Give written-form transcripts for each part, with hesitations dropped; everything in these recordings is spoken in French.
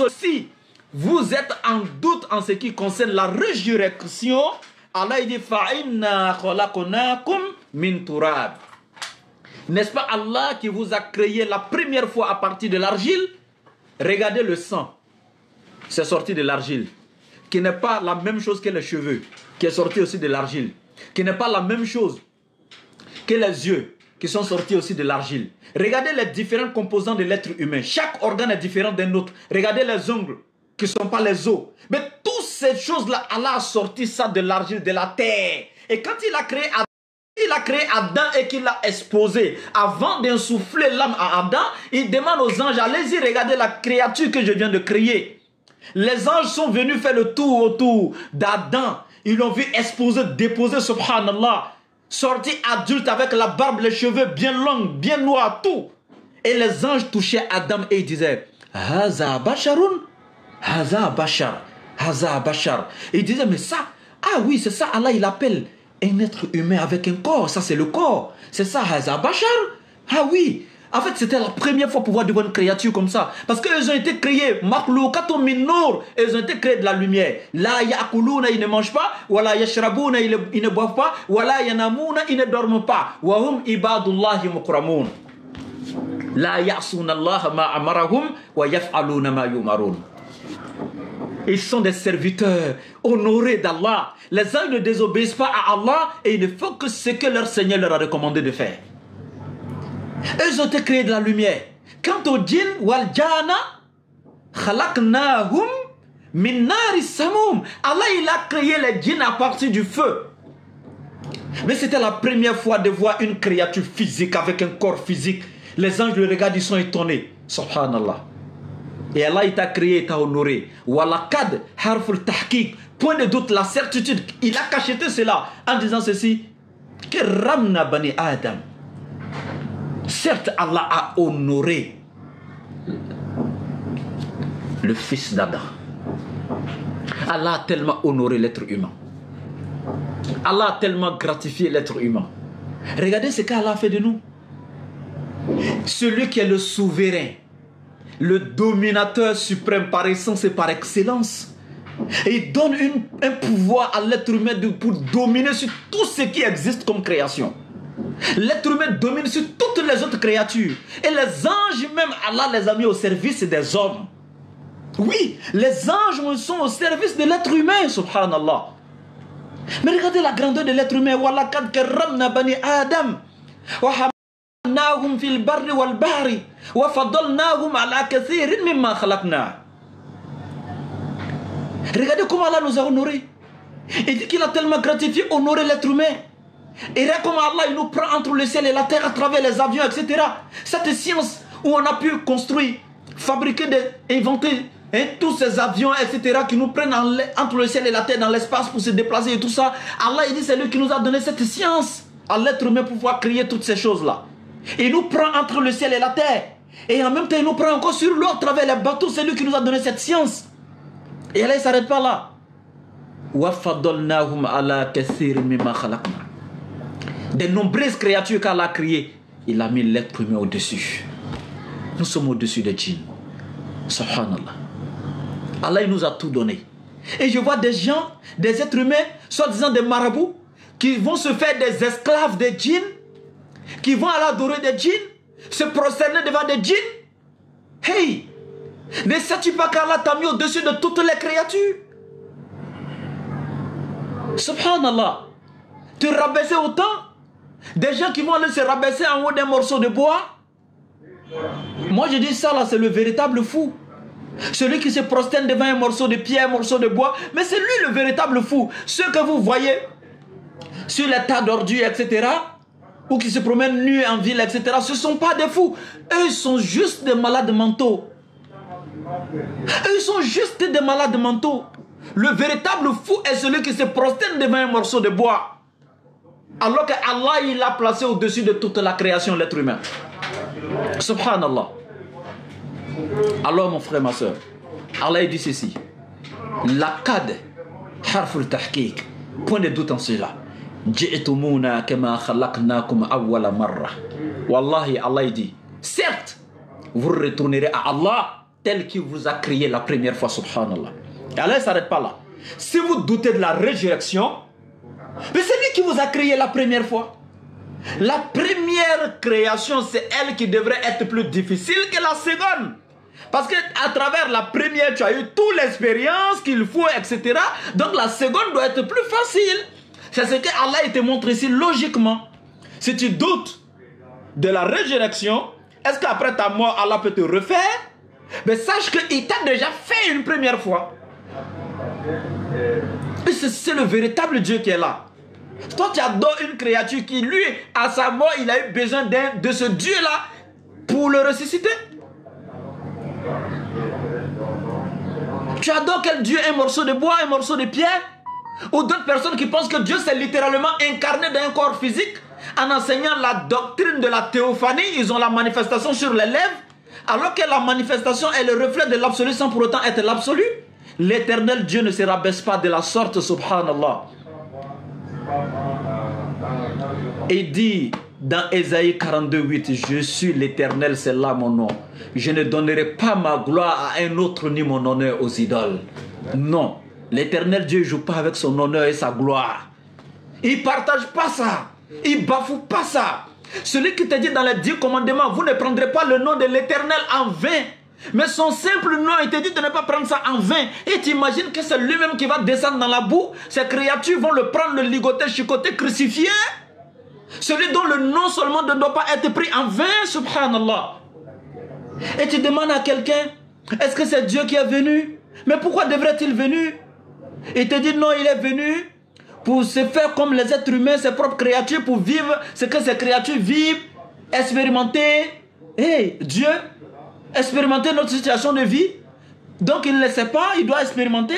si vous êtes en doute en ce qui concerne la résurrection, Allah dit fa'inna khalaqnakum min turab. N'est-ce pas Allah qui vous a créé la première fois à partir de l'argile? Regardez le sang, c'est sorti de l'argile, qui n'est pas la même chose que les cheveux, qui est sorti aussi de l'argile, qui n'est pas la même chose que les yeux, qui sont sortis aussi de l'argile. Regardez les différents composants de l'être humain. Chaque organe est différent d'un autre. Regardez les ongles, qui ne sont pas les os. Mais toutes ces choses-là, Allah a sorti ça de l'argile, de la terre. Et quand il a créé Adam et qu'il l'a exposé, avant d'insuffler l'âme à Adam, il demande aux anges, allez-y, regardez la créature que je viens de créer. Les anges sont venus faire le tour autour d'Adam. Ils l'ont vu exposer, déposer, subhanallah, sorti adulte avec la barbe, les cheveux bien longs, bien noirs, tout. Et les anges touchaient Adam et ils disaient, Haza basharun, Haza bashar, Haza bashar. Et ils disaient, mais ça, ah oui, c'est ça, Allah il appelle un être humain avec un corps, ça c'est le corps. C'est ça, Haza bashar. Ah oui. En fait, c'était la première fois pour voir devant une créature comme ça. Parce qu'ils ont été créés, makhlouqatun min nour, ils ont été créés de la lumière. La ya'kuluna, ils ne mangent pas. Wala yashrabuna, ils ne boivent pas. Wala yanamuna, ils ne dorment pas. Wa hum ibadullahi mukramun. La ya'suna Allah ma amarahum wa yaf'aluna ma yumarun. Ils sont des serviteurs honorés d'Allah. Les anges ne désobéissent pas à Allah et ils ne font que ce que leur Seigneur leur a recommandé de faire. Ils ont été créés de la lumière. Quant aux djinns wal jana, khalaqnahum min nari samum. Allah il a créé les djinns à partir du feu. Mais c'était la première fois de voir une créature physique avec un corps physique. Les anges le regardent, ils sont étonnés. Subhanallah. Et Allah il t'a créé, il t'a honoré. Walakad harful tahqiq. Point de doute, la certitude. Il a cacheté cela en disant ceci. Que ramna bani Adam. Certes, Allah a honoré le fils d'Adam. Allah a tellement honoré l'être humain. Allah a tellement gratifié l'être humain. Regardez ce qu'Allah a fait de nous. Celui qui est le souverain, le dominateur suprême par essence et par excellence. Et il donne un pouvoir à l'être humain pour dominer sur tout ce qui existe comme création. L'être humain domine sur toutes les autres créatures. Et les anges même, Allah les a mis au service des hommes. Oui, les anges sont au service de l'être humain, subhanallah. Mais regardez la grandeur de l'être humain. Walakad karramna bani Adam. Wa hamalnahum fil barri wal bahri. Wa fadalnahum ala kathirin mimma khalaqna. Regardez comment Allah nous a honorés. Il dit qu'il a tellement gratifié, honoré l'être humain. Et regarde comment Allah il nous prend entre le ciel et la terre à travers les avions, etc. Cette science où on a pu construire, fabriquer, inventer tous ces avions, etc. qui nous prennent entre le ciel et la terre dans l'espace pour se déplacer et tout ça. Allah il dit c'est lui qui nous a donné cette science à l'être humain pour pouvoir créer toutes ces choses-là. Il nous prend entre le ciel et la terre. Et en même temps il nous prend encore sur l'eau à travers les bateaux. C'est lui qui nous a donné cette science. Et Allah il ne s'arrête pas là. وَفَضَّلْنَاهُمْ عَلَى كَثِيرٍ مِّمَّا خَلَقْنَا. Des nombreuses créatures qu'Allah a créées, il a mis l'être humain au-dessus. Nous sommes au-dessus des djinns. Subhanallah. Allah il nous a tout donné. Et je vois des gens, des êtres humains, soi-disant des marabouts, qui vont se faire des esclaves des djinns, qui vont aller adorer des djinns, se prosterner devant des djinns. Hey! Ne sais-tu pas qu'Allah t'a mis au-dessus de toutes les créatures? Subhanallah. Tu rabaisser autant? Des gens qui vont aller se rabaisser en haut d'un morceau de bois. Moi je dis ça là, c'est le véritable fou. Celui qui se prosterne devant un morceau de pierre, un morceau de bois. Mais c'est lui le véritable fou. Ceux que vous voyez sur les tas d'ordures, etc. Ou qui se promènent nus en ville, etc. Ce ne sont pas des fous. Eux ils sont juste des malades mentaux. Eux ils sont juste des malades mentaux. Le véritable fou est celui qui se prosterne devant un morceau de bois. Alors que Allah il l'a placé au-dessus de toute la création, l'être humain. Subhanallah. Alors mon frère, ma soeur, Allah il dit ceci. Laqad harful tahqiq. Point de doute en cela. Ji'tumuna kama khalaqnakum awwala marra. Wallahi Allah il dit, certes, vous retournerez à Allah tel qu'il vous a créé la première fois, subhanallah. Et Allah ne s'arrête pas là. Si vous doutez de la résurrection, mais c'est lui qui vous a créé la première fois. La première création, c'est elle qui devrait être plus difficile que la seconde. Parce qu'à travers la première, tu as eu toute l'expérience qu'il faut, etc. Donc la seconde doit être plus facile. C'est ce que Allah te montre ici logiquement. Si tu doutes de la résurrection, est-ce qu'après ta mort, Allah peut te refaire? Mais sache qu'il t'a déjà fait une première fois. Et c'est le véritable Dieu qui est là. Toi, tu adores une créature qui, lui, à sa mort, il a eu besoin de ce Dieu-là pour le ressusciter. Tu adores quel Dieu? Un morceau de bois, un morceau de pierre? Ou d'autres personnes qui pensent que Dieu s'est littéralement incarné dans un corps physique? En enseignant la doctrine de la théophanie, ils ont la manifestation sur les lèvres, alors que la manifestation est le reflet de l'absolu sans pour autant être l'absolu. L'éternel Dieu ne se rabaisse pas de la sorte, subhanallah. Et dit dans Ésaïe 42:8, je suis l'éternel, c'est là mon nom. Je ne donnerai pas ma gloire à un autre ni mon honneur aux idoles. Non, l'éternel Dieu ne joue pas avec son honneur et sa gloire. Il ne partage pas ça. Il ne bafoue pas ça. Celui qui te dit dans les 10 commandements, vous ne prendrez pas le nom de l'éternel en vain. Mais son simple nom, il te dit de ne pas prendre ça en vain. Et tu imagines que c'est lui-même qui va descendre dans la boue. Ces créatures vont le prendre, le ligoter, chicoter, crucifier. Celui dont le nom seulement ne doit pas être pris en vain, subhanallah. Et tu demandes à quelqu'un, est-ce que c'est Dieu qui est venu? Mais pourquoi devrait-il venir? Il te dit non, il est venu pour se faire comme les êtres humains, ses propres créatures, pour vivre ce que ces créatures vivent, expérimenter. Hey, Dieu, expérimenter notre situation de vie. Donc il ne le sait pas, il doit expérimenter.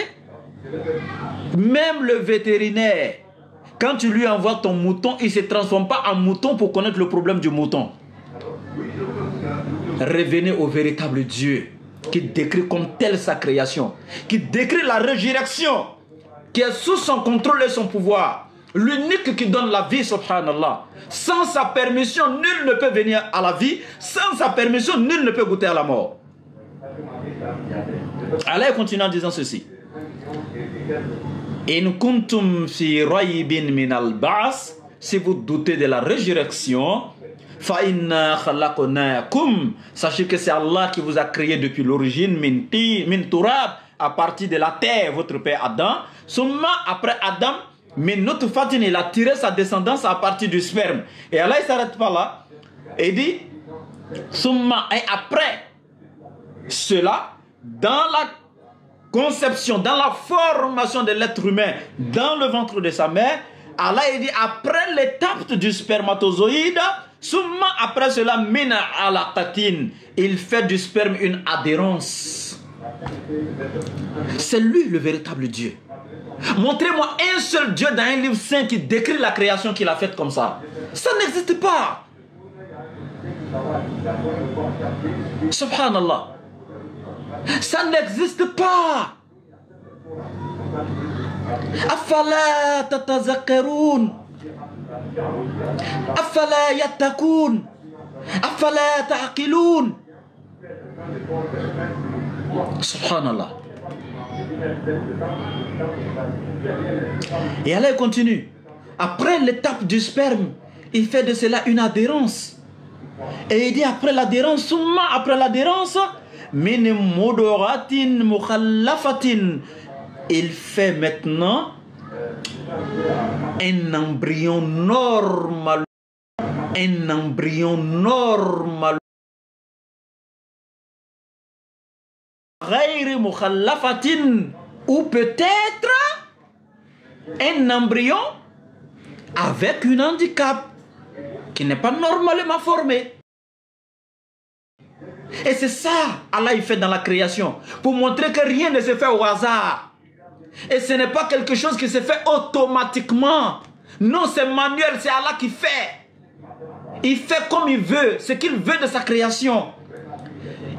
Même le vétérinaire, quand tu lui envoies ton mouton, il ne se transforme pas en mouton pour connaître le problème du mouton. Revenez au véritable Dieu qui décrit comme telle sa création, qui décrit la résurrection, qui est sous son contrôle et son pouvoir. L'unique qui donne la vie, subhanallah. Sans sa permission, nul ne peut venir à la vie. Sans sa permission, nul ne peut goûter à la mort. Allah continue en disant ceci. In kuntum fi raybin min al-ba'as, si vous doutez de la résurrection, fa inna khalaqnakum, sachez que c'est Allah qui vous a créé depuis l'origine, min turab, à partir de la terre, votre père Adam. Summa, après Adam, min nutfatin, il a tiré sa descendance à partir du sperme. Et Allah il ne s'arrête pas là. Et dit, summa, et après cela, dans la conception, dans la formation de l'être humain, dans le ventre de sa mère, Allah il dit, après l'étape du spermatozoïde, summa, après cela, mina alaqatin, il fait du sperme une adhérence. C'est lui le véritable Dieu. Montrez-moi un seul Dieu dans un livre saint qui décrit la création qu'il a faite comme ça. Ça n'existe pas. Subhanallah. Ça n'existe pas. Afala tatazakkarun. Afala yattaqun. Afala ta'qilun. Subhanallah. Et Allah continue. Après l'étape du sperme, il fait de cela une adhérence. Et il dit après l'adhérence, summa après l'adhérence, min mudoratin mukhallafatin, il fait maintenant un embryon normal. Un embryon normal. Ou peut-être un embryon avec un handicap qui n'est pas normalement formé. Et c'est ça Allah il fait dans la création pour montrer que rien ne se fait au hasard. Et ce n'est pas quelque chose qui se fait automatiquement. Non, c'est manuel, c'est Allah qui fait. Il fait comme il veut, ce qu'il veut de sa création.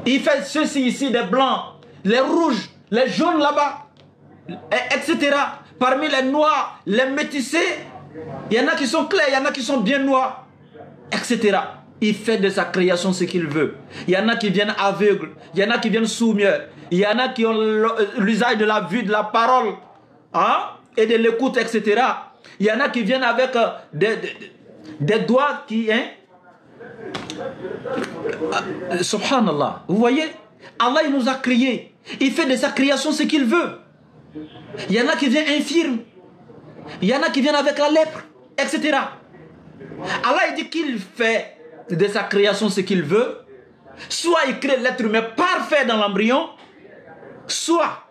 Il fait ceci ici, des blancs, les rouges, les jaunes là-bas, etc. Parmi les noirs, les métissés, il y en a qui sont clairs, il y en a qui sont bien noirs, etc. il fait de sa création ce qu'il veut. Il y en a qui viennent aveugles, il y en a qui viennent sourds, il y en a qui ont l'usage de la vue, de la parole, hein, et de l'écoute, etc. Il y en a qui viennent avec des doigts qui... Hein, subhanallah. Vous voyez, Allah il nous a créés. Il fait de sa création ce qu'il veut. Il y en a qui viennent infirmes. Il y en a qui viennent avec la lèpre, etc. Allah il dit qu'il fait de sa création ce qu'il veut. Soit il crée l'être humain parfait dans l'embryon, soit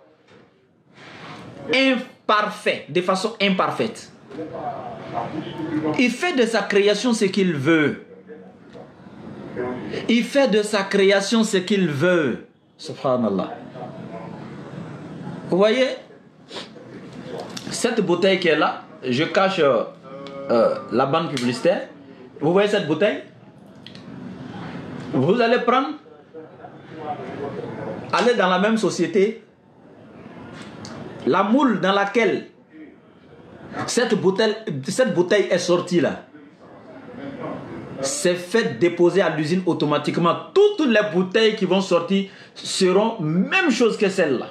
imparfait, de façon imparfaite. Il fait de sa création ce qu'il veut. Il fait de sa création ce qu'il veut. Subhanallah. Vous voyez, cette bouteille qui est là, je cache la bande publicitaire. Vous voyez cette bouteille? Vous allez prendre, aller dans la même société, la moule dans laquelle cette bouteille est sortie là, c'est fait déposer à l'usine automatiquement. Toutes les bouteilles qui vont sortir seront même chose que celle-là.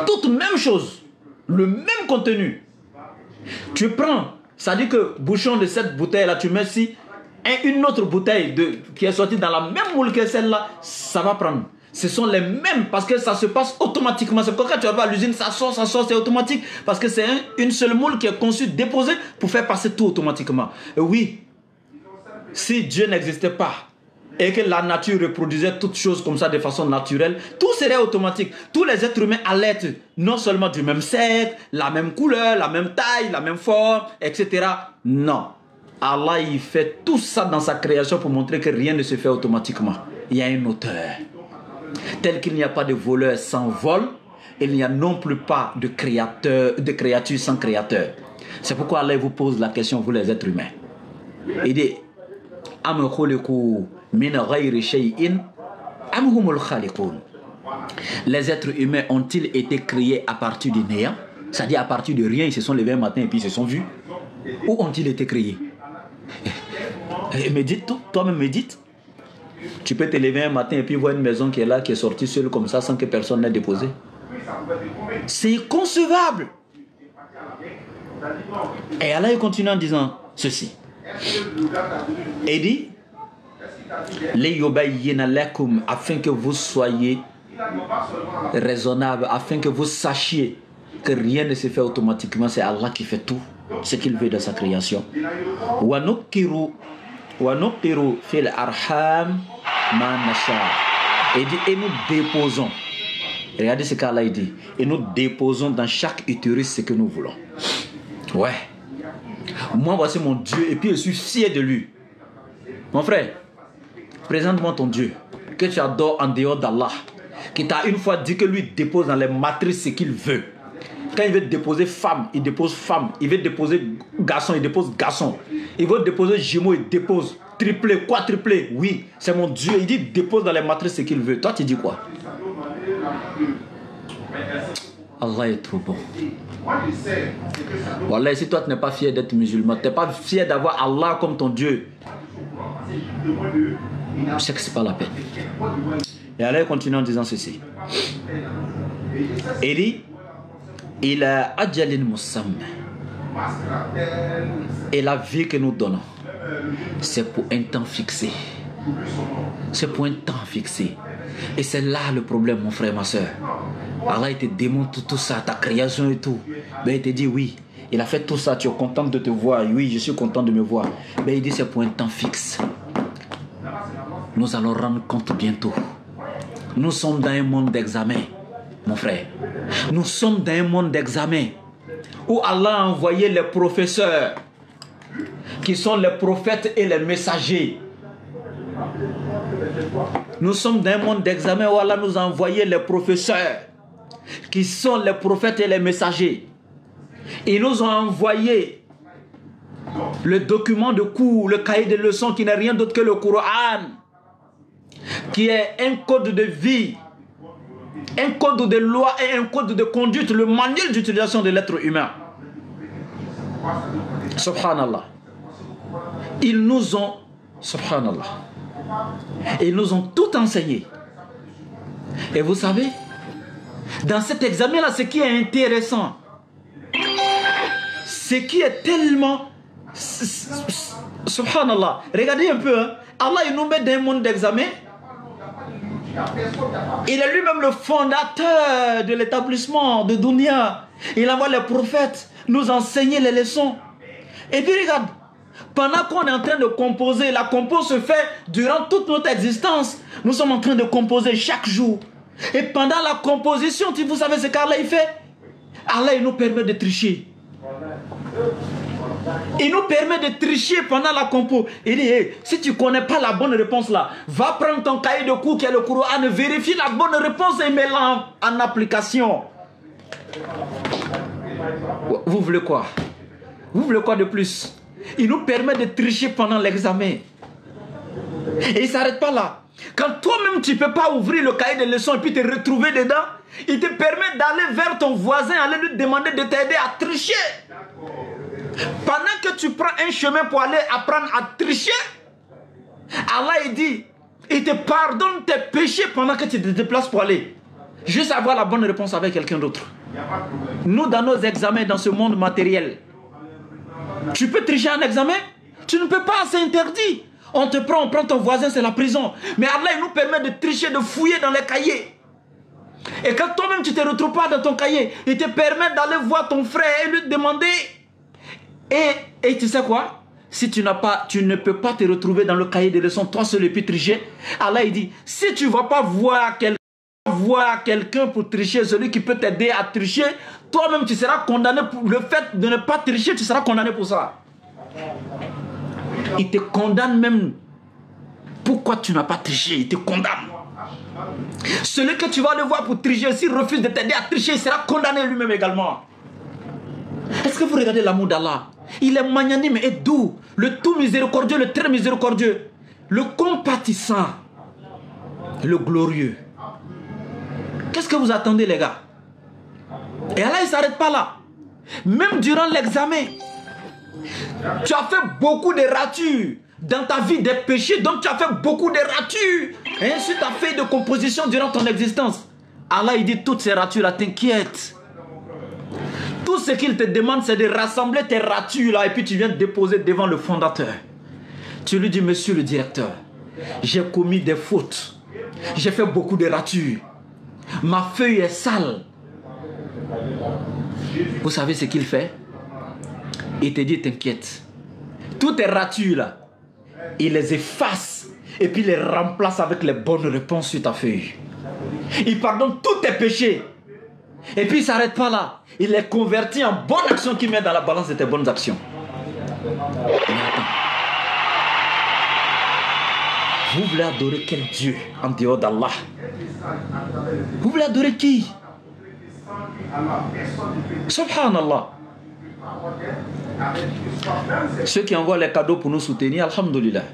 Toutes même chose, le même contenu. Tu prends, ça dit que bouchon de cette bouteille-là, tu mets ici, et une autre bouteille qui est sortie dans la même moule que celle-là, ça va prendre. Ce sont les mêmes parce que ça se passe automatiquement. C'est pourquoi quand tu vas à l'usine, ça sort, c'est automatique. Parce que c'est une seule moule qui est conçue, déposée pour faire passer tout automatiquement. Et oui, si Dieu n'existait pas et que la nature reproduisait toutes choses comme ça de façon naturelle, tout serait automatique. Tous les êtres humains allaient être non seulement du même sexe, la même couleur, la même taille, la même forme, etc. Non. Allah, il fait tout ça dans sa création pour montrer que rien ne se fait automatiquement. Il y a un auteur. Tel qu'il n'y a pas de voleur sans vol, il n'y a non plus pas de créature sans créateur. C'est pourquoi Allah vous pose la question, vous les êtres humains. Il dit, les êtres humains ont-ils été créés à partir du néant? C'est-à-dire à partir de rien, ils se sont levés un matin et puis ils se sont vus? Où ont-ils été créés? Médite, toi-même médite. Tu peux te lever un matin et puis voir une maison qui est là, qui est sortie seule comme ça sans que personne n'ait déposé. C'est inconcevable. Et Allah continue en disant ceci. Il dit, afin que vous soyez raisonnable, afin que vous sachiez que rien ne se fait automatiquement, c'est Allah qui fait tout ce qu'il veut dans sa création. Fil arham ma nasha. Et dit, et nous déposons. Regardez ce qu'Allah dit. Et nous déposons dans chaque utérus ce que nous voulons. Ouais. Moi, voici mon Dieu et puis je suis fier de lui. Mon frère, présente-moi ton Dieu que tu adores en dehors d'Allah, qui t'a une fois dit que lui dépose dans les matrices ce qu'il veut. Quand il veut déposer femme, il dépose femme. Il veut déposer garçon, il dépose garçon. Il veut déposer jumeau, il dépose triplé, quadruplé. Oui, c'est mon Dieu. Il dit dépose dans les matrices ce qu'il veut. Toi, tu dis quoi? Allah est trop bon. Voilà, si toi tu n'es pas fier d'être musulman, tu n'es pas fier d'avoir Allah comme ton Dieu, je sais que ce n'est pas la peine. Et Allah continue en disant ceci. Il dit, il a adjalin musamma. Et la vie que nous donnons, c'est pour un temps fixé. C'est pour un temps fixé. Et c'est là le problème, mon frère, ma soeur. Allah, il te démontre tout ça, ta création et tout. Ben, il te dit oui, il a fait tout ça, tu es content de te voir. Oui, je suis content de me voir. Ben, il dit c'est pour un temps fixe. Nous allons rendre compte bientôt. Nous sommes dans un monde d'examen, mon frère. Nous sommes dans un monde d'examen où Allah a envoyé les professeurs qui sont les prophètes et les messagers. Nous sommes dans un monde d'examen où Allah nous a envoyé les professeurs qui sont les prophètes et les messagers. Ils nous ont envoyé le document de cours, le cahier de leçons qui n'est rien d'autre que le Coran, qui est un code de vie, un code de loi et un code de conduite, le manuel d'utilisation de l'être humain. Subhanallah. Ils nous ont, subhanallah, ils nous ont tout enseigné. Et vous savez, dans cet examen-là, ce qui est intéressant, ce qui est tellement, subhanallah, regardez un peu, hein, Allah il nous met dans un monde d'examen. Il est lui-même le fondateur de l'établissement de Dunya. Il envoie les prophètes nous enseigner les leçons. Et puis regarde, pendant qu'on est en train de composer, la compo se fait durant toute notre existence. Nous sommes en train de composer chaque jour. Et pendant la composition, vous savez ce qu'Allah il fait? Allah il nous permet de tricher. Il nous permet de tricher pendant la compo. Il dit, hey, si tu ne connais pas la bonne réponse là, va prendre ton cahier de cours qui est le Coran, vérifie la bonne réponse et mets-la en application. Vous voulez quoi? Vous voulez quoi de plus? Il nous permet de tricher pendant l'examen. Et il ne s'arrête pas là. Quand toi-même tu ne peux pas ouvrir le cahier de leçons et puis te retrouver dedans, il te permet d'aller vers ton voisin, aller lui demander de t'aider à tricher. Pendant que tu prends un chemin pour aller apprendre à tricher, Allah il dit, il te pardonne tes péchés pendant que tu te déplaces pour aller. Juste avoir la bonne réponse avec quelqu'un d'autre. Nous, dans nos examens, dans ce monde matériel, tu peux tricher un examen? Tu ne peux pas, c'est interdit. On te prend, on prend ton voisin, c'est la prison. Mais Allah il nous permet de tricher, de fouiller dans les cahiers. Et quand toi-même tu ne te retrouves pas dans ton cahier, il te permet d'aller voir ton frère et lui demander. Et tu sais quoi? Si tu ne peux pas te retrouver dans le cahier de leçons, toi seul et puis tricher, Allah il dit, si tu ne vas pas voir quelqu'un pour tricher, celui qui peut t'aider à tricher, toi-même tu seras condamné pour le fait de ne pas tricher, tu seras condamné pour ça. Il te condamne même. Pourquoi tu n'as pas triché? Il te condamne. Celui que tu vas aller voir pour tricher, s'il refuse de t'aider à tricher, il sera condamné lui-même également. Est-ce que vous regardez l'amour d'Allah? Il est magnanime et doux, le tout miséricordieux, le très miséricordieux, le compatissant, le glorieux. Qu'est-ce que vous attendez les gars? Et Allah il ne s'arrête pas là. Même durant l'examen, tu as fait beaucoup de ratures dans ta vie, des péchés, donc tu as fait beaucoup de ratures. Et ainsi tu as fait de composition durant ton existence. Allah il dit toutes ces ratures là, t'inquiète. Tout ce qu'il te demande, c'est de rassembler tes ratures là et puis tu viens te déposer devant le fondateur. Tu lui dis, monsieur le directeur, j'ai commis des fautes. J'ai fait beaucoup de ratures. Ma feuille est sale. Vous savez ce qu'il fait? Il te dit, t'inquiète. Toutes tes ratures là, il les efface et puis les remplace avec les bonnes réponses sur ta feuille. Il pardonne tous tes péchés. Et puis il ne s'arrête pas là. Il les convertit en bonnes actions qu'il met dans la balance de tes bonnes actions. Mais attends. Vous voulez adorer quel Dieu en dehors d'Allah? Vous voulez adorer qui? Subhanallah. Ceux qui envoient les cadeaux pour nous soutenir, alhamdoulilah,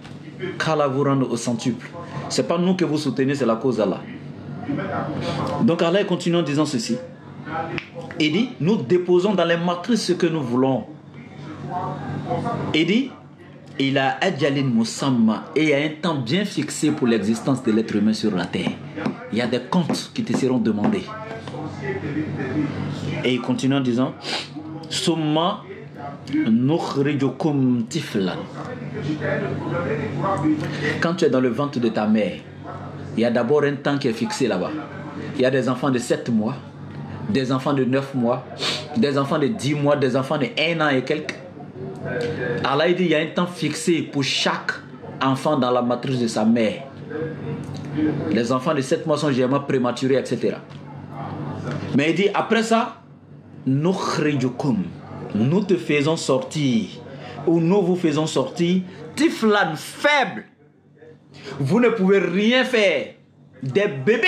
qu'Allah vous rende au centuple. Ce n'est pas nous que vous soutenez, c'est la cause d'Allah. Donc Allah continue en disant ceci. Il dit, nous déposons dans les matrices ce que nous voulons. Il dit, il a adjalin musamma, et il y a un temps bien fixé pour l'existence de l'être humain sur la terre. Il y a des comptes qui te seront demandés. Et il continue en disant, summa nukhrijukum tiflan. Quand tu es dans le ventre de ta mère, il y a d'abord un temps qui est fixé là-bas. Il y a des enfants de 7 mois, des enfants de 9 mois, des enfants de 10 mois, des enfants de 1 an et quelques. Allah il dit il y a un temps fixé pour chaque enfant dans la matrice de sa mère. Les enfants de 7 mois sont généralement prématurés, etc. Mais il dit après ça, nous te faisons sortir, ou nous vous faisons sortir, tiflan faible. Vous ne pouvez rien faire. Des bébés.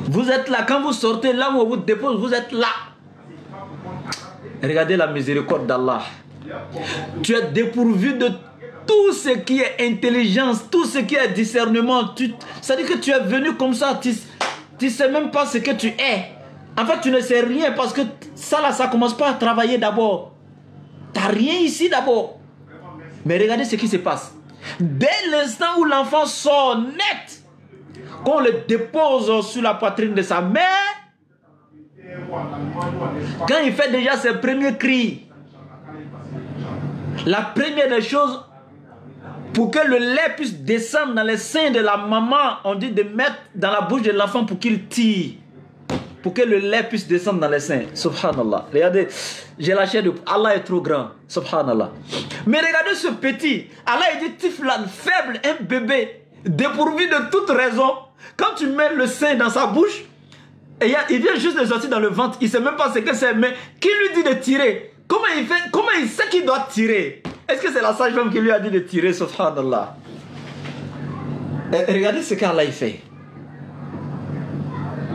Vous êtes là, quand vous sortez, là où on vous dépose, vous êtes là. Regardez la miséricorde d'Allah. Tu es dépourvu de tout ce qui est intelligence, tout ce qui est discernement. C'est-à-dire que tu es venu comme ça, tu ne sais même pas ce que tu es. En fait, tu ne sais rien parce que ça là, ça ne commence pas à travailler d'abord. Tu n'as rien ici d'abord. Mais regardez ce qui se passe. Dès l'instant où l'enfant sort net, qu'on le dépose sur la poitrine de sa mère, quand il fait déjà ses premiers cris, la première des choses, pour que le lait puisse descendre dans les seins de la maman, on dit de mettre dans la bouche de l'enfant pour qu'il tire. Pour que le lait puisse descendre dans les seins. Subhanallah. Regardez, j'ai la chair de... Allah est trop grand. Subhanallah. Mais regardez ce petit. Allah est dit tiflan, faible, un bébé, dépourvu de toute raison. Quand tu mets le sein dans sa bouche, et il vient juste de sortir dans le ventre, il ne sait même pas ce que c'est, mais qui lui dit de tirer? Comment il fait? Comment il sait qu'il doit tirer? Est-ce que c'est la sage-femme qui lui a dit de tirer? Subhanallah. Et regardez ce qu'Allah fait.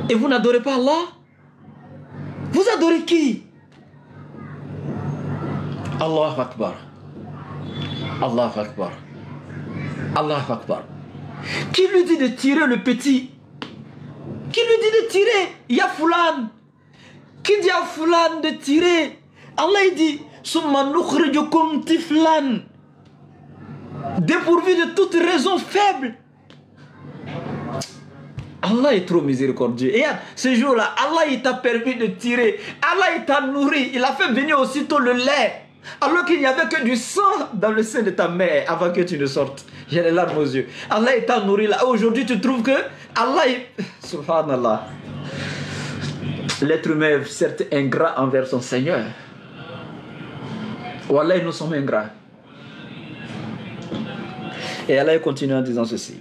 Et vous n'adorez pas Allah? Vous adorez qui? Allahu Akbar. Allahu Akbar. Allahu Akbar. Qui lui dit de tirer le petit? Qui lui dit de tirer? Il y a Fulan. Qui dit à Fulan de tirer? Allah il dit Summa nukhrijukum tiflan, dépourvu de toute raison faible. Allah est trop miséricordieux. Et ce jour-là, Allah il t'a permis de tirer. Allah il t'a nourri. Il a fait venir aussitôt le lait. Alors qu'il n'y avait que du sang dans le sein de ta mère avant que tu ne sortes. J'ai les larmes aux yeux. Allah il t'a nourri là. Aujourd'hui tu trouves que Allah est... Subhanallah. L'être humain est certes ingrat envers son Seigneur. Wallah, nous sommes ingrats. Et Allah continue en disant ceci.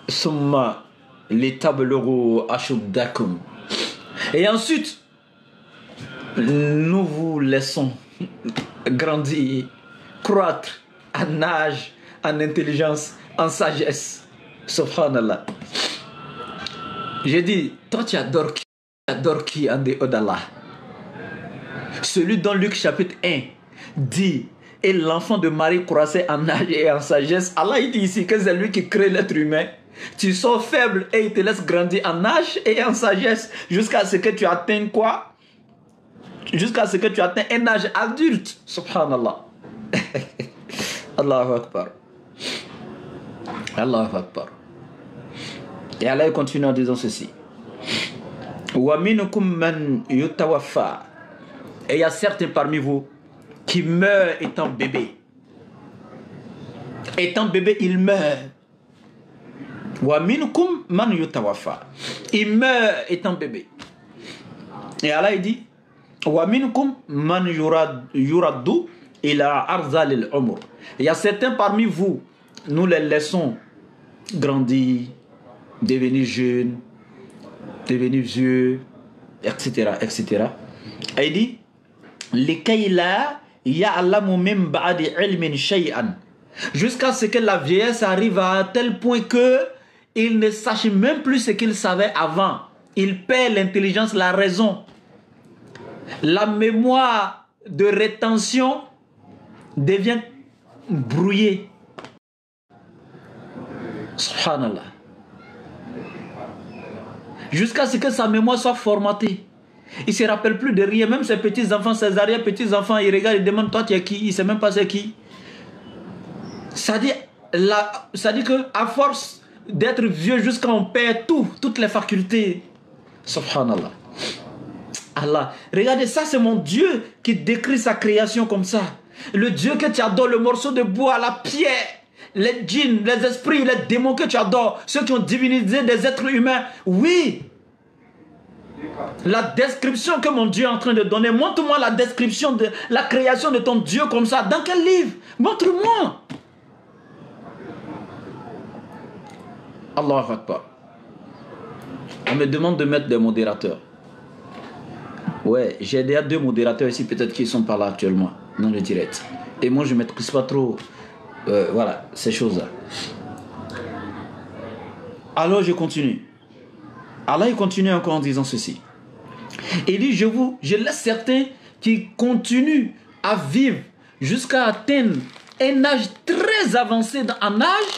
Summa litablugu ashuddakum. Et ensuite, nous vous laissons grandir, croître en âge, en intelligence, en sagesse. Subhanallah. J'ai dit, toi tu adores qui? Tu adores qui en dehors d'Allah? Celui dont Luc chapitre 1 dit, et l'enfant de Marie croissait en âge et en sagesse. Allah il dit ici que c'est lui qui crée l'être humain. Tu sors faible et il te laisse grandir en âge et en sagesse jusqu'à ce que tu atteignes quoi? Jusqu'à ce que tu atteignes un âge adulte. Subhanallah. Allahu Akbar. Allahu Akbar. Et Allah continue en disant ceci. Wa minkum man yutawaffa. Et il y a certains parmi vous qui meurent étant bébé. Étant bébé, il meurt. Wa minkum man yutawaffa. Il meurt étant bébé. Et Allah il dit wa minkum man yuraddu ila arzalil umr. Il y a certains parmi vous, nous les laissons grandir, devenir jeunes, devenir vieux, etc., etc. Et il dit jusqu'à ce que la vieillesse arrive à un tel point que il ne sache même plus ce qu'il savait avant. Il perd l'intelligence, la raison. La mémoire de rétention devient brouillée. Subhanallah. Jusqu'à ce que sa mémoire soit formatée. Il ne se rappelle plus de rien. Même ses petits-enfants, ses arrière-petits-enfants, ils regardent, ils demandent, toi tu es qui? Il ne sait même pas c'est qui. Ça dit qu'à force d'être vieux jusqu'à on perd toutes les facultés. Subhanallah. Allah. Regardez, ça c'est mon Dieu qui décrit sa création comme ça. Le Dieu que tu adores, le morceau de bois, la pierre, les djinns, les esprits, les démons que tu adores, ceux qui ont divinisé des êtres humains. Oui. La description que mon Dieu est en train de donner, montre-moi la description de la création de ton Dieu comme ça. Dans quel livre? Montre-moi. Allahu Akbar. On me demande de mettre des modérateurs. Ouais, j'ai déjà 2 modérateurs ici, peut-être qu'ils sont pas là actuellement, dans le direct. Et moi, je ne maîtrise pas trop, voilà, ces choses-là. Alors, je continue. Allah, il continue encore en disant ceci. Il dit, je laisse certains qui continuent à vivre jusqu'à atteindre un âge très avancé en âge,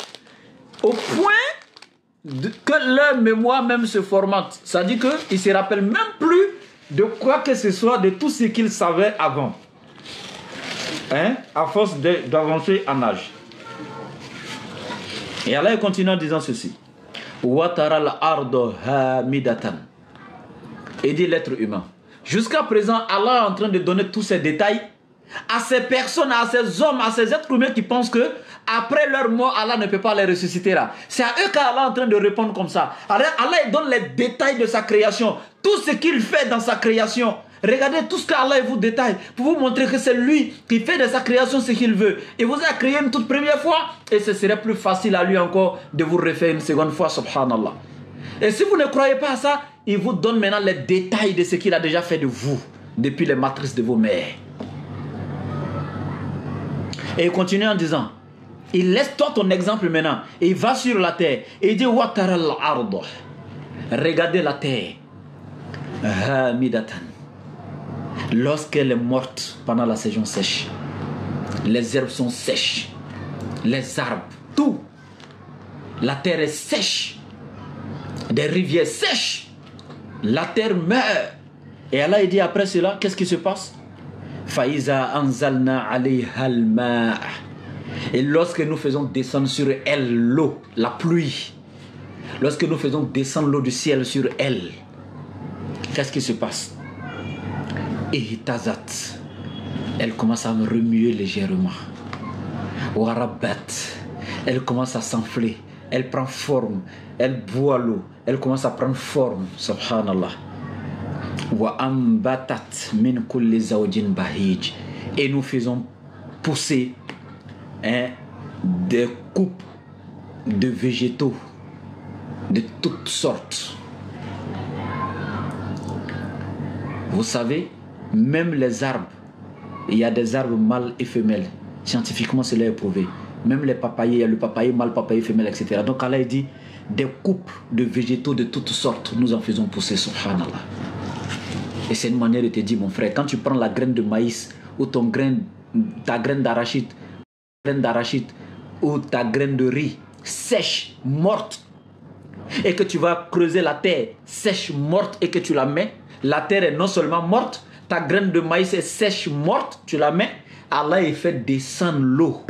au point que leur mémoire même se formate. Ça dit qu'ils ne se rappellent même plus de quoi que ce soit, de tout ce qu'ils savaient avant. à force d'avancer en âge. Et Allah il continue en disant ceci. Et dit l'être humain. Jusqu'à présent, Allah est en train de donner tous ces détails à ces personnes, à ces hommes, à ces êtres humains qui pensent que après leur mort, Allah ne peut pas les ressusciter là. C'est à eux qu'Allah est en train de répondre comme ça. Allah il donne les détails de sa création. Tout ce qu'il fait dans sa création. Regardez tout ce qu'Allah vous détaille pour vous montrer que c'est lui qui fait de sa création ce qu'il veut. Il vous a créé une toute première fois et ce serait plus facile à lui encore de vous refaire une seconde fois, subhanallah. Et si vous ne croyez pas à ça, il vous donne maintenant les détails de ce qu'il a déjà fait de vous depuis les matrices de vos mères. Et il continue en disant, il laisse toi ton exemple maintenant et il va sur la terre et il dit regardez la terre hamidatan. Lorsqu'elle est morte pendant la saison sèche, les herbes sont sèches, les arbres, tout. La terre est sèche, des rivières sèches, la terre meurt. Et Allah il dit après cela, qu'est-ce qui se passe? Faïza anzalna alayha al-ma'. Et lorsque nous faisons descendre sur elle l'eau, la pluie, lorsque nous faisons descendre l'eau du ciel sur elle, qu'est-ce qui se passe? Et tazat, elle commence à me remuer légèrement. Warabat, elle commence à s'enfler, elle prend forme, elle boit l'eau, elle commence à prendre forme, subhanallah. Wa ambatat min kulli zawjin bahij, et nous faisons pousser des coupes de végétaux de toutes sortes. Vous savez, même les arbres, il y a des arbres mâles et femelles. Scientifiquement, cela est prouvé. Même les papayers, il y a le papayer mâle, papayer femelle, etc. Donc Allah dit, des coupes de végétaux de toutes sortes, nous en faisons pousser, subhanallah. Et c'est une manière de te dire, mon frère, quand tu prends la graine de maïs ou ta graine d'arachide ou ta graine de riz sèche, morte, et que tu vas creuser la terre sèche, morte, et que tu la mets, la terre est non seulement morte, ta graine de maïs est sèche, morte, tu la mets, Allah il fait descendre l'eau.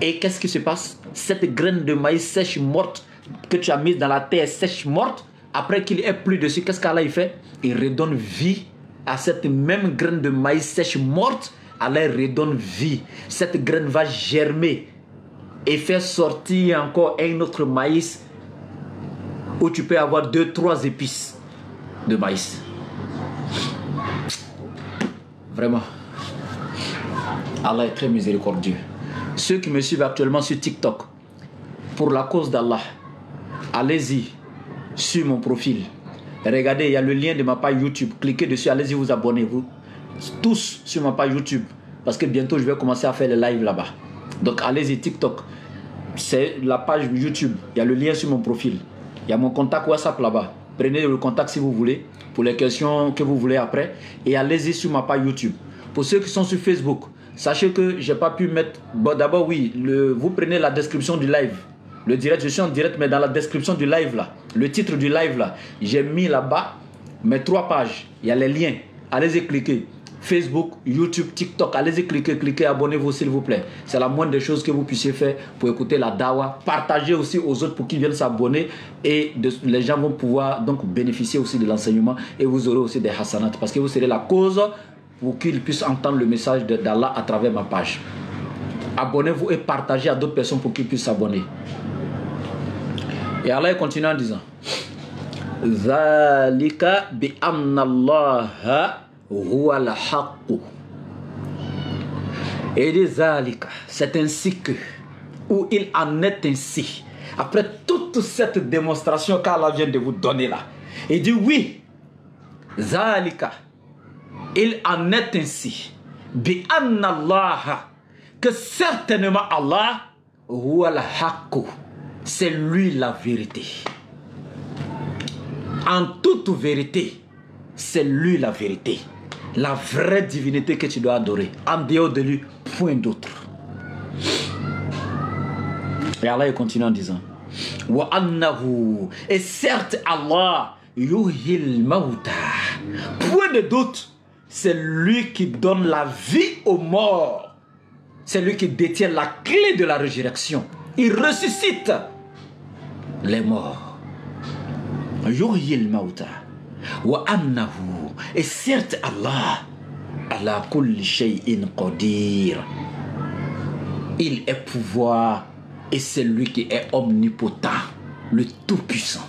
Et qu'est-ce qui se passe? Cette graine de maïs sèche, morte, que tu as mise dans la terre sèche, morte, après qu'il ait plu dessus, qu'est-ce qu'Allah il fait? Il redonne vie à cette même graine de maïs sèche, morte. Allah redonne vie. Cette graine va germer et faire sortir encore un autre maïs où tu peux avoir 2-3 épices de maïs. Vraiment, Allah est très miséricordieux. Ceux qui me suivent actuellement sur TikTok, pour la cause d'Allah, allez-y sur mon profil. Regardez, il y a le lien de ma page YouTube. Cliquez dessus, allez-y vous abonner. Vous tous sur ma page YouTube. Parce que bientôt je vais commencer à faire les lives là-bas. Donc allez-y, TikTok. C'est la page YouTube. Il y a le lien sur mon profil. Il y a mon contact WhatsApp là-bas. Prenez le contact si vous voulez, pour les questions que vous voulez après. Et allez-y sur ma page YouTube. Pour ceux qui sont sur Facebook, sachez que je n'ai pas pu mettre... Bon, d'abord, oui, vous prenez la description du live. Le direct, je suis en direct, mais dans la description du live là, le titre du live là, j'ai mis là-bas mes 3 pages. Il y a les liens. Allez-y cliquer. Facebook, YouTube, TikTok. Allez-y cliquez, abonnez-vous s'il vous plaît. C'est la moindre des choses que vous puissiez faire pour écouter la dawa. Partagez aussi aux autres pour qu'ils viennent s'abonner. Et les gens vont pouvoir donc bénéficier aussi de l'enseignement. Et vous aurez aussi des hasanats. Parce que vous serez la cause pour qu'ils puissent entendre le message d'Allah à travers ma page. Abonnez-vous et partagez à d'autres personnes pour qu'ils puissent s'abonner. Et Allah continue en disant, Zalika bi amnallaha huwa al-haqq. Et dit Zalika, c'est ainsi que, ou il en est ainsi. Après toute cette démonstration qu'Allah vient de vous donner là, il dit oui, Zalika, il en est ainsi. Bi amnallaha, que certainement Allah huwa al-haqq. C'est lui la vérité. En toute vérité, c'est lui la vérité. La vraie divinité que tu dois adorer. En dehors de lui, point d'autre. Et Allah il continue en disant, Wa annahu, et certes Allah yuhil mauta. Point de doute, c'est lui qui donne la vie aux morts. C'est lui qui détient la clé de la résurrection. Il ressuscite les morts. Yuhyil mauta wa annahu. Et certes Allah, ala kulli shay'in qadir. Il est pouvoir et c'est lui qui est omnipotent, le tout-puissant.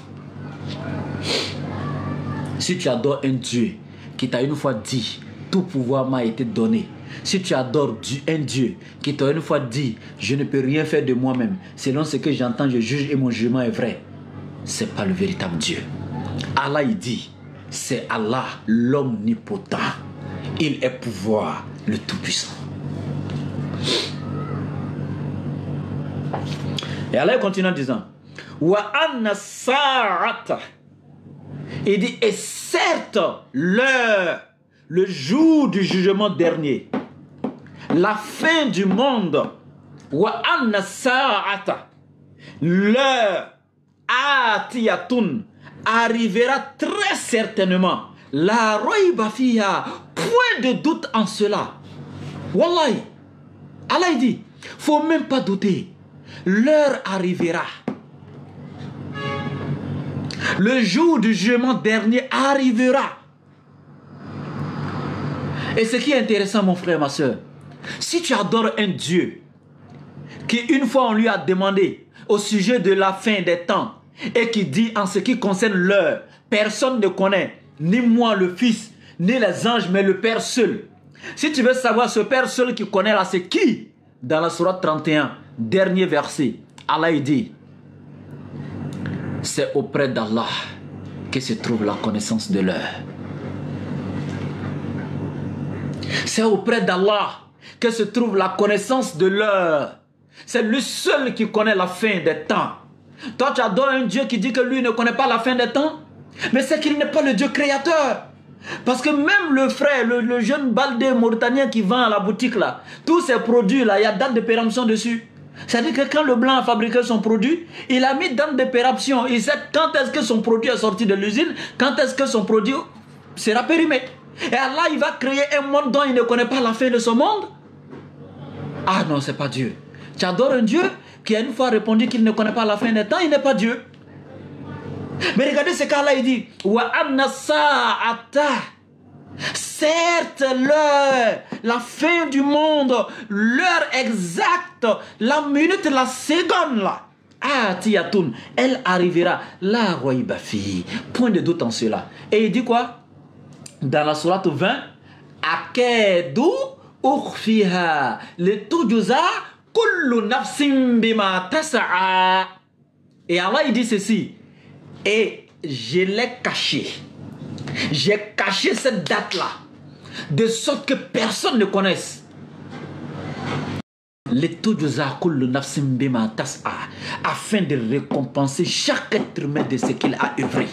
Si tu adores un Dieu qui t'a une fois dit, tout pouvoir m'a été donné. Si tu adores un Dieu qui t'a une fois dit, je ne peux rien faire de moi-même, selon ce que j'entends, je juge et mon jugement est vrai, c'est pas le véritable Dieu. Allah il dit, c'est Allah l'omnipotent. Il est pouvoir, le tout-puissant. Et Allah continue en disant, wa anna sa'ata. Il dit, et certes, le jour du jugement dernier, la fin du monde, wa anna sa'ata, l'heure atiyatun arrivera très certainement. La rayba fiha, point de doute en cela. Wallahi, Allah il dit, faut même pas douter. L'heure arrivera. Le jour du jugement dernier arrivera. Et ce qui est intéressant, mon frère, ma soeur, si tu adores un Dieu qui une fois on lui a demandé au sujet de la fin des temps et qui dit en ce qui concerne l'heure, personne ne connaît, ni moi le Fils, ni les anges, mais le Père seul. Si tu veux savoir ce Père seul qui connaît là, c'est qui? Dans la sourate 31, dernier verset, Allah il dit, c'est auprès d'Allah que se trouve la connaissance de l'heure. C'est auprès d'Allah que se trouve la connaissance de l'heure. C'est lui seul qui connaît la fin des temps. Toi, tu adores un Dieu qui dit que lui ne connaît pas la fin des temps, mais c'est qu'il n'est pas le Dieu créateur. Parce que même le frère, le jeune baldé mauritanien qui vend à la boutique là, tous ces produits là, il y a date de péremption dessus. C'est-à-dire que quand le blanc a fabriqué son produit, il a mis date de péremption. Il sait quand est-ce que son produit est sorti de l'usine, quand est-ce que son produit sera périmé. Et Allah, il va créer un monde dont il ne connaît pas la fin de ce monde. Ah non, c'est pas Dieu. Tu adores un Dieu qui a une fois répondu qu'il ne connaît pas la fin des temps, il n'est pas Dieu. Mais regardez ce qu'Allah dit. Wa anna sa'ata. Certes, l'heure, la fin du monde, l'heure exacte, la minute, la seconde là, atiyatun, elle arrivera. La rayba fi. Point de doute en cela. Et il dit quoi? Dans la sourate 20, akedu ukhfiha litujza kullu nafsin bima tas'a. Et Allah il dit ceci. Et je l'ai caché. J'ai caché cette date-là, de sorte que personne ne connaisse. Afin de récompenser chaque être humain de ce qu'il a œuvré.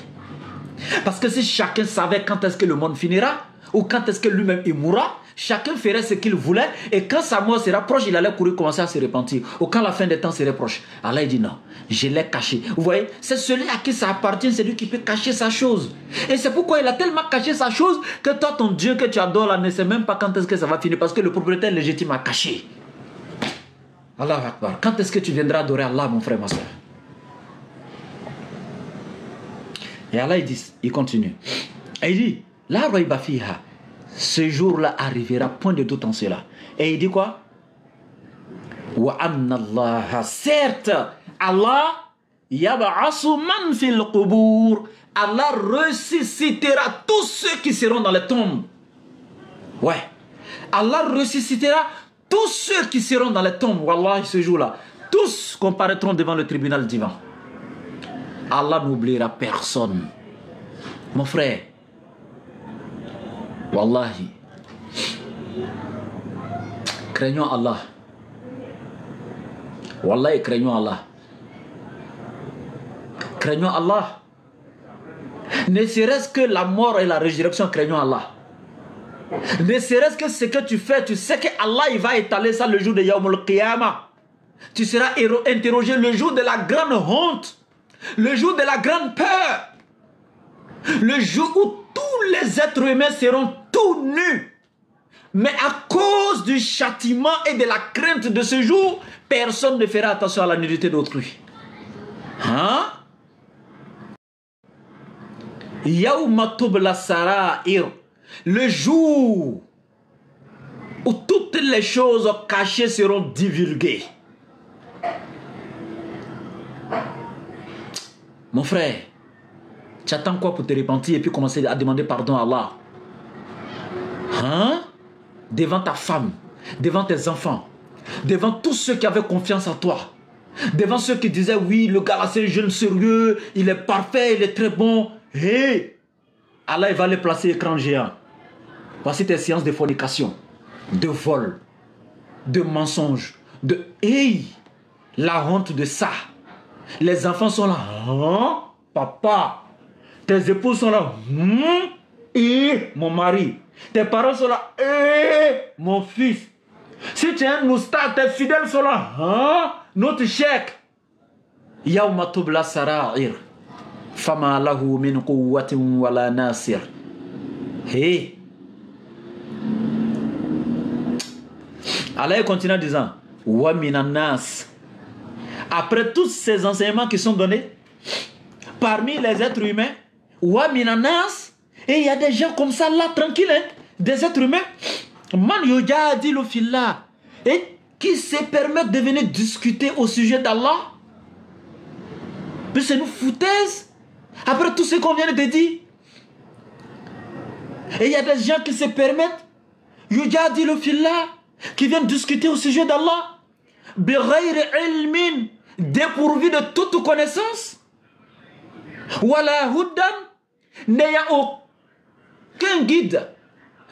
Parce que si chacun savait quand est-ce que le monde finira, ou quand est-ce que lui-même il mourra, chacun ferait ce qu'il voulait, et quand sa mort sera proche, il allait courir commencer à se repentir. Ou quand la fin des temps serait proche, Allah dit non, je l'ai caché. Vous voyez, c'est celui à qui ça appartient, c'est lui qui peut cacher sa chose. Et c'est pourquoi il a tellement caché sa chose que toi, ton Dieu que tu adores là, ne sais même pas quand est-ce que ça va finir, parce que le propriétaire légitime a caché. Allah Akbar. Quand est-ce que tu viendras adorer Allah, mon frère, ma soeur? Et Allah il continue. Et il dit, la rayba fiha, ce jour-là arrivera, point de doute en cela. Et il dit quoi? Wa anna Allah, certes, Allah yab'asu man fil qubur. Allah ressuscitera tous ceux qui seront dans les tombes. Ouais. Allah ressuscitera tous ceux qui seront dans les tombes. Wallah, ce jour-là, tous comparaîtront devant le tribunal divin. Allah n'oubliera personne. Mon frère, wallahi, craignons Allah. Wallahi, craignons Allah. Craignons Allah. Ne serait-ce que la mort et la résurrection, craignons Allah. Ne serait-ce que ce que tu fais, tu sais que Allah il va étaler ça le jour de Yawmul Qiyamah. Tu seras interrogé le jour de la grande honte, le jour de la grande peur. Le jour où tous les êtres humains seront tout nus. Mais à cause du châtiment et de la crainte de ce jour, personne ne fera attention à la nudité d'autrui. Hein? Yawma tubla sara'ir. Le jour où toutes les choses cachées seront divulguées. Mon frère, tu attends quoi pour te repentir et puis commencer à demander pardon à Allah? Hein? Devant ta femme, devant tes enfants, devant tous ceux qui avaient confiance en toi, devant ceux qui disaient oui, le gars là c'est un jeune sérieux, il est parfait, il est très bon. Hey! Allah il va les placer écran géant. Voici tes séances de fornication, de vol, de mensonge, de hey! La honte de ça. Les enfants sont là. Hein? Papa. Tes épouses sont là. Et mon mari. Tes parents sont là. Et mon fils. Si tu es un oustad, tes fidèles sont là. Hein? Notre chèque. Yawma tubla sara'ir. Fama lahu min quwwatin wala nasir. Hey. Allah continue en disant wa minan nas. Après tous ces enseignements qui sont donnés parmi les êtres humains, wa minan nas, et il y a des gens comme ça là tranquilles, hein, des êtres humains, man yujadilu fillah, et qui se permettent de venir discuter au sujet d'Allah. Puis c'est une foutaise après tout ce qu'on vient de te dire. Et il y a des gens qui se permettent yujadilu fillah, qui viennent discuter au sujet d'Allah bighayri ilmin, dépourvu de toute connaissance, wala hudan, n'ayant aucun guide,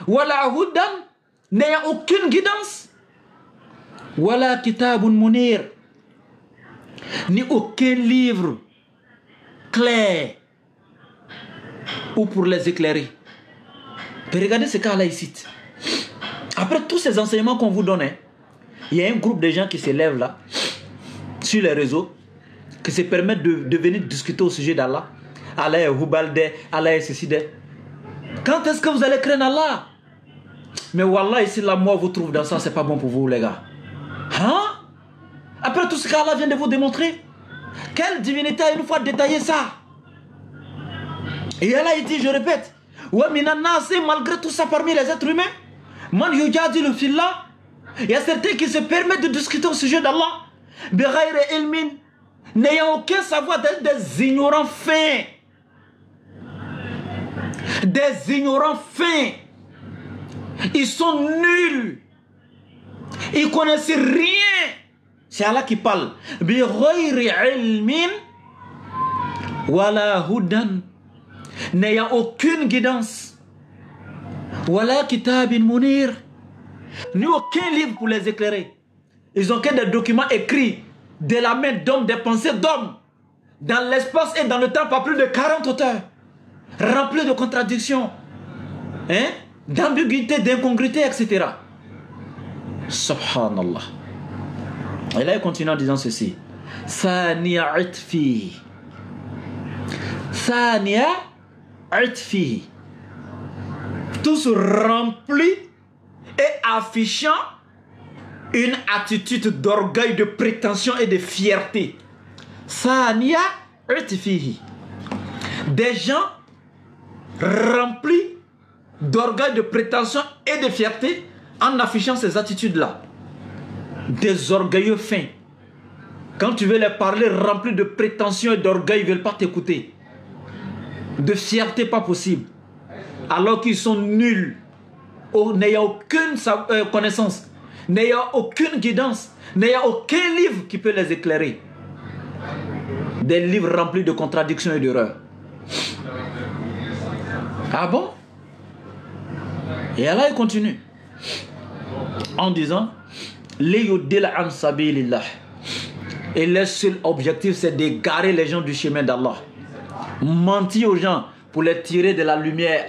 wala hudan, n'ayant aucune guidance, wala kitabun munir, ni aucun livre clair ou pour les éclairer. Mais regardez ce cas-là ici. Après tous ces enseignements qu'on vous donne, il y a un groupe de gens qui se lèvent là, sur les réseaux, qui se permettent de venir discuter au sujet d'Allah. Allah est Hubalde, Allah est ceci. Quand est-ce que vous allez craindre Allah? Mais Wallah, ici, la mort vous trouve dans ça, c'est pas bon pour vous, les gars. Hein? Après tout ce qu'Allah vient de vous démontrer, quelle divinité a une fois détaillé ça? Et Allah, il dit, je répète, ouais, malgré tout ça parmi les êtres humains, man yujadilu fillah, il y a certains qui se permettent de discuter au sujet d'Allah, bighayri ilmin, n'ayant aucun savoir, des ignorants fins. Des ignorants fins. Ils sont nuls. Ils connaissent rien. C'est Allah qui parle. Bighayri ilmin, wala hudan, n'ayant aucune guidance, wala kitabin munir, ni aucun livre pour les éclairer. Ils n'ont que des documents écrits de la main d'hommes, des pensées d'hommes, dans l'espace et dans le temps, pas plus de 40 auteurs, remplis de contradictions, hein, d'ambiguïté, d'incongruité, etc. Subhanallah. Et là, il continue en disant ceci. Thaniya itfi. Thaniya itfi. Tous remplis et affichant une attitude d'orgueil, de prétention et de fierté. Thaniya itfihi. Des gens remplis d'orgueil, de prétention et de fierté en affichant ces attitudes-là. Des orgueilleux fins. Quand tu veux les parler remplis de prétention et d'orgueil, ils ne veulent pas t'écouter. De fierté, pas possible. Alors qu'ils sont nuls, n'ayant aucune connaissance, n'ayant aucune guidance, n'ayant aucun livre qui peut les éclairer. Des livres remplis de contradictions et d'erreurs. Ah bon? Et Allah il continue en disant liyudil an sabilillah. Et le seul objectif c'est d'égarer les gens du chemin d'Allah. Mentir aux gens pour les tirer de la lumière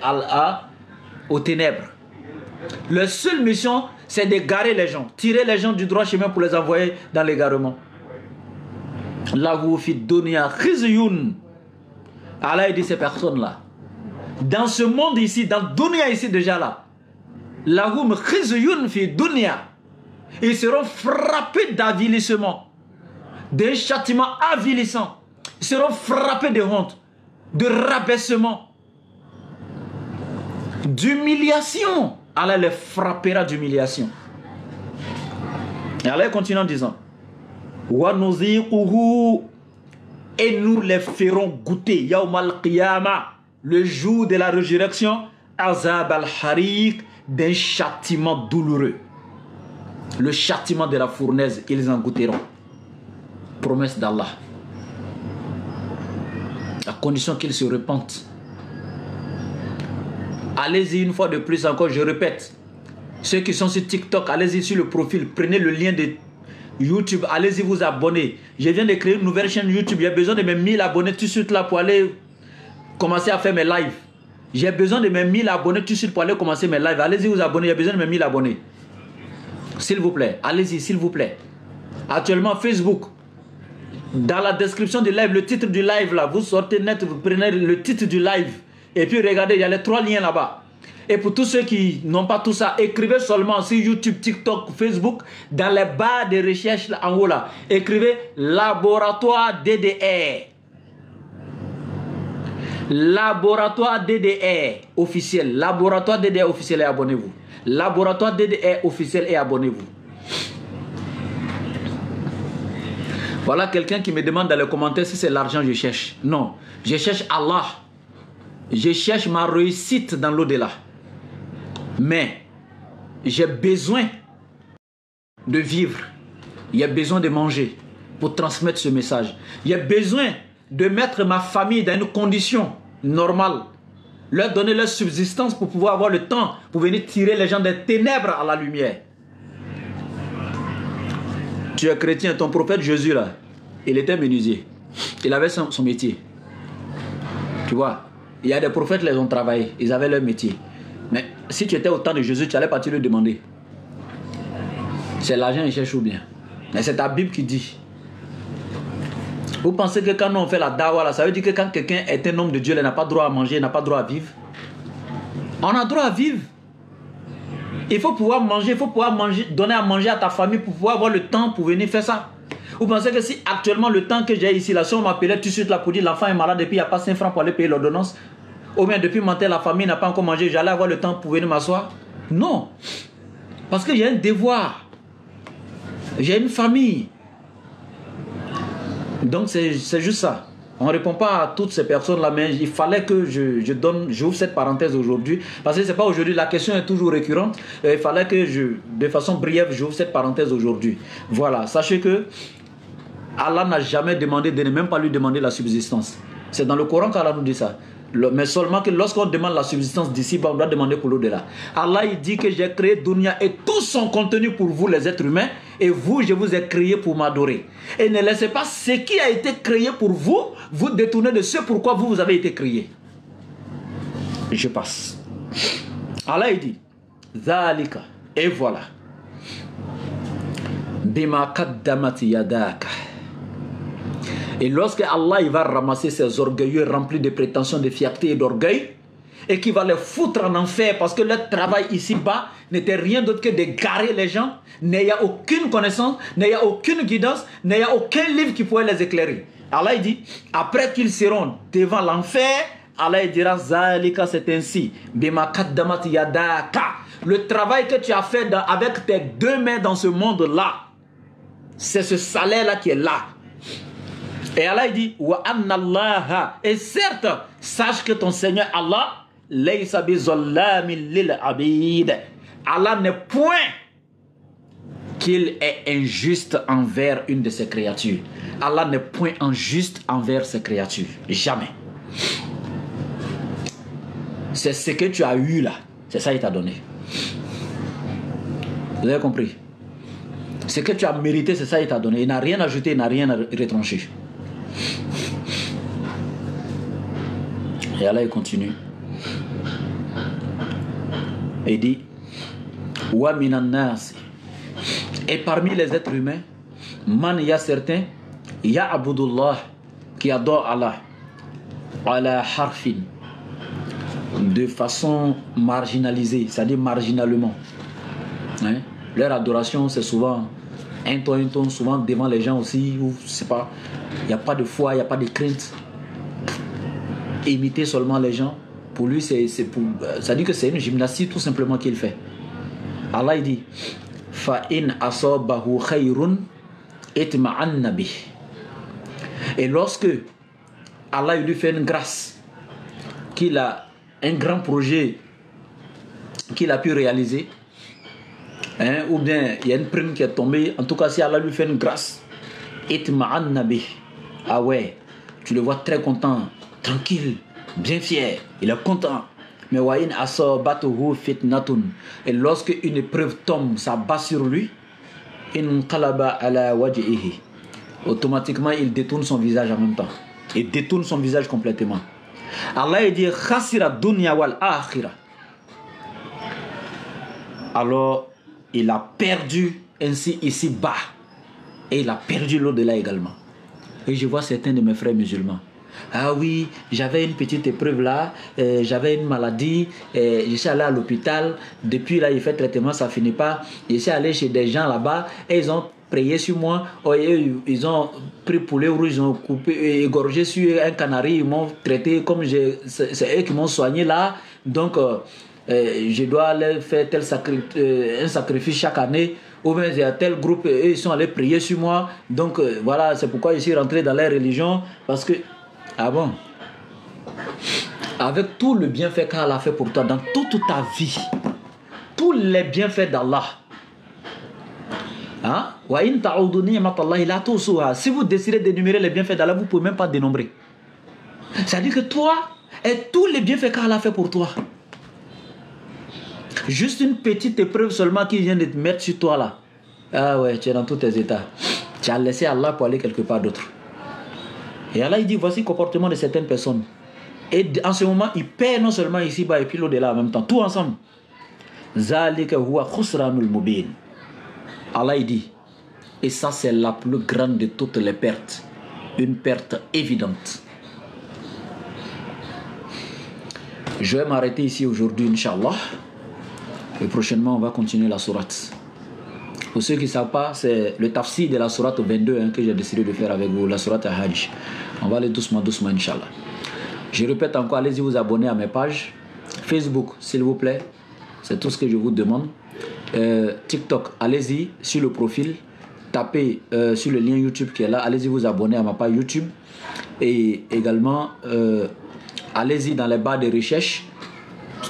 aux ténèbres. Leur seule mission c'est d'égarer les gens, tirer les gens du droit chemin pour les envoyer dans l'égarement. Lahu fi dunya khizyun. Allah dit ces personnes là, dans ce monde ici, dans Dunya ici déjà là, lahum khizyun fi dunya, ils seront frappés d'avilissement, d'un châtiment avilissant. Ils seront frappés de honte, de rabaissement, d'humiliation. Allah les frappera d'humiliation. Et Allah continue en disant, wa nuziquhu, et nous les ferons goûter yawm al-qiyamah, le jour de la résurrection, azab al-hariq, d'un châtiment douloureux. Le châtiment de la fournaise, ils en goûteront. Promesse d'Allah. À condition qu'ils se repentent. Allez-y une fois de plus encore, je répète. Ceux qui sont sur TikTok, allez-y sur le profil, prenez le lien de YouTube, allez-y vous abonner. Je viens de créer une nouvelle chaîne YouTube, j'ai besoin de mes 1000 abonnés tout de suite là pour aller commencer à faire mes lives. J'ai besoin de mes 1000 abonnés tout de suite pour aller commencer mes lives. Allez-y vous abonner, j'ai besoin de mes 1000 abonnés. S'il vous plaît, allez-y s'il vous plaît. Actuellement Facebook, dans la description du live, le titre du live là, vous sortez net, vous prenez le titre du live. Et puis regardez, il y a les 3 liens là-bas. Et pour tous ceux qui n'ont pas tout ça, écrivez seulement sur YouTube, TikTok, Facebook, dans les barres de recherche là, en haut là, écrivez laboratoire DDR. Laboratoire DDR officiel. Laboratoire DDR officiel et abonnez-vous. Laboratoire DDR officiel et abonnez-vous. Voilà quelqu'un qui me demande dans les commentaires si c'est l'argent que je cherche. Non, je cherche Allah. Je cherche ma réussite dans l'au-delà. Mais j'ai besoin de vivre. Il y a besoin de manger pour transmettre ce message. Il y a besoin de mettre ma famille dans une condition normale. Leur donner leur subsistance pour pouvoir avoir le temps pour venir tirer les gens des ténèbres à la lumière. Tu es chrétien, ton prophète Jésus là, il était menuisier. Il avait son métier. Tu vois, il y a des prophètes, ils ont travaillé, ils avaient leur métier. Mais si tu étais au temps de Jésus, tu allais partir lui demander. C'est l'argent qu'il cherche ou bien. Mais c'est ta Bible qui dit. Vous pensez que quand nous on fait la dawa là, ça veut dire que quand quelqu'un est un homme de Dieu, il n'a pas droit à manger, il n'a pas droit à vivre. On a droit à vivre. Il faut pouvoir manger, il faut pouvoir manger, donner à manger à ta famille pour pouvoir avoir le temps pour venir faire ça. Vous pensez que si actuellement le temps que j'ai ici, là, si on m'appelait tout de suite là pour dire l'enfant est malade et puis il n'y a pas 5 francs pour aller payer l'ordonnance, ou bien depuis matin la famille n'a pas encore mangé, j'allais avoir le temps pour venir m'asseoir? Non. Parce que j'ai un devoir. J'ai une famille. Donc c'est juste ça. On ne répond pas à toutes ces personnes-là, mais il fallait que j'ouvre cette parenthèse aujourd'hui. Parce que ce n'est pas aujourd'hui, la question est toujours récurrente. Il fallait que de façon brève, j'ouvre cette parenthèse aujourd'hui. Voilà, sachez que Allah n'a jamais demandé de ne même pas lui demander la subsistance. C'est dans le Coran qu'Allah nous dit ça. Mais seulement que lorsqu'on demande la subsistance d'ici, on doit demander pour l'au-delà. Allah il dit que j'ai créé Dunya et tout son contenu pour vous les êtres humains. Et vous, je vous ai créé pour m'adorer. Et ne laissez pas ce qui a été créé pour vous, vous détourner de ce pourquoi vous avez été créé. Je passe. Allah il dit, Zalika, et voilà. Bima kaddamat yadaka. Et lorsque Allah il va ramasser ces orgueilleux remplis de prétentions, de fierté et d'orgueil, et qu'il va les foutre en enfer parce que leur travail ici-bas n'était rien d'autre que de garer les gens, n'ayant aucune connaissance, n'ayant aucune guidance, n'ayant aucun livre qui pourrait les éclairer. Allah il dit, après qu'ils seront devant l'enfer, Allah il dira, Zalika, c'est ainsi, Bima kaddamat yadaka. Le travail que tu as fait avec tes 2 mains dans ce monde-là, c'est ce salaire-là qui est là. Et Allah il dit, wa anna Allah, et certes, sache que ton Seigneur Allah, laysa bi zallamin lil abid. Allah n'est point qu'il est injuste envers une de ses créatures. Allah n'est point injuste envers ses créatures. Jamais. C'est ce que tu as eu là. C'est ça qu'il t'a donné. Vous avez compris? Ce que tu as mérité, c'est ça qu'il t'a donné. Il n'a rien ajouté, il n'a rien retranché. Et Allah il continue. Et il dit, wa minan nas, et parmi les êtres humains, man, il y a certains, ya abudullah, qui adorent Allah, ala harfin, de façon marginalisée, c'est-à-dire marginalement. Hein? Leur adoration, c'est souvent un ton, souvent devant les gens aussi, ou je sais pas, il n'y a pas de foi, il n'y a pas de crainte. Imiter seulement les gens, pour lui, ça dit que c'est une gymnastique tout simplement qu'il fait. Allah il dit fa in asabahu khayrun itma'anna bih. Et lorsque Allah lui fait une grâce, qu'il a un grand projet qu'il a pu réaliser, hein, ou bien il y a une prime qui est tombée, en tout cas si Allah lui fait une grâce, itma'anna bih. Ah ouais, tu le vois très content, tranquille, bien fier, il est content. Mais wa'in asabatuhu fitnatun, et lorsque une épreuve tombe, ça bat sur lui, in qalaba ala wajhihi, automatiquement il détourne son visage en même temps. Il détourne son visage complètement. Allah il dit khasira dunya wal akhirah. Alors il a perdu ainsi ici-bas et il a perdu l'au-delà également. Et je vois certains de mes frères musulmans. Ah oui, j'avais une petite épreuve là, j'avais une maladie, je suis allé à l'hôpital, depuis là, il fait traitement, ça finit pas. Je suis allé chez des gens là-bas et ils ont prié sur moi, ils ont pris poulet rouge, ils ont coupé, égorgé sur un canari, ils m'ont traité comme c'est eux qui m'ont soigné là, donc je dois aller faire un sacrifice chaque année. Ou bien il y a tel groupe, ils sont allés prier sur moi, donc voilà, c'est pourquoi je suis rentré dans la religion, parce que ah bon? Avec tout le bienfait qu'Allah a fait pour toi dans toute ta vie, tous les bienfaits d'Allah, hein? Si vous décidez d'énumérer les bienfaits d'Allah, vous ne pouvez même pas dénombrer. C'est-à-dire que toi, et tous les bienfaits qu'Allah a fait pour toi, juste une petite épreuve seulement qui vient de te mettre sur toi là, ah ouais, tu es dans tous tes états. Tu as laissé Allah pour aller quelque part d'autre. Et Allah il dit voici le comportement de certaines personnes. Et en ce moment, ils paient non seulement ici-bas et puis l'au-delà en même temps, tout ensemble. Zalika huwa khusranul mubin. Allah il dit, et ça c'est la plus grande de toutes les pertes, une perte évidente. Je vais m'arrêter ici aujourd'hui, Inch'Allah. Et prochainement, on va continuer la sourate. Pour ceux qui ne savent pas, c'est le tafsir de la sourate 22 que j'ai décidé de faire avec vous, la sourate Hajj. On va aller doucement, doucement, Inch'Allah. Je répète encore, allez-y vous abonner à mes pages. Facebook, s'il vous plaît. C'est tout ce que je vous demande. TikTok, allez-y sur le profil. Tapez sur le lien YouTube qui est là. Allez-y vous abonner à ma page YouTube. Et également, allez-y dans les barres de recherche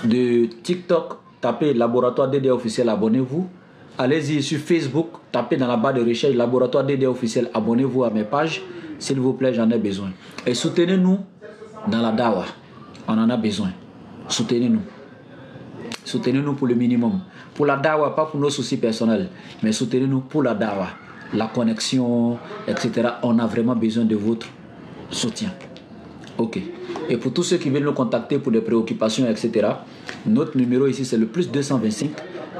de TikTok. Tapez Laboratoire DDA officiel, abonnez-vous. Allez-y sur Facebook, tapez dans la barre de recherche Laboratoire DDA officiel, abonnez-vous à mes pages. S'il vous plaît, j'en ai besoin. Et soutenez-nous dans la dawa. On en a besoin. Soutenez-nous. Soutenez-nous pour le minimum. Pour la dawa, pas pour nos soucis personnels, mais soutenez-nous pour la dawa. La connexion, etc. On a vraiment besoin de votre soutien. Ok. Et pour tous ceux qui veulent nous contacter pour des préoccupations, etc., notre numéro ici, c'est le plus 225,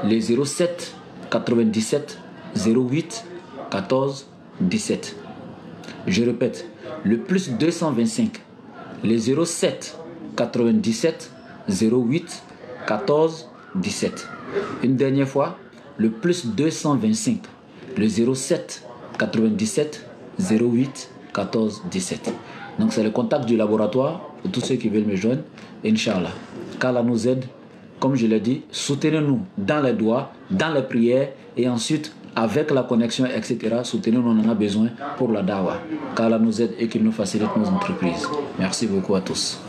les 07 97 08 14 17. Je répète, le plus 225, les 07 97 08 14 17. Une dernière fois, le plus 225, le 07 97 08 14 17. Donc c'est le contact du laboratoire pour tous ceux qui veulent me joindre, Inch'Allah. Qu'Allah nous aide, comme je l'ai dit, soutenez-nous dans les doigts, dans les prières, et ensuite avec la connexion, etc. Soutenez-nous, on en a besoin pour la dawa. Qu'Allah nous aide et qu'il nous facilite nos entreprises. Merci beaucoup à tous.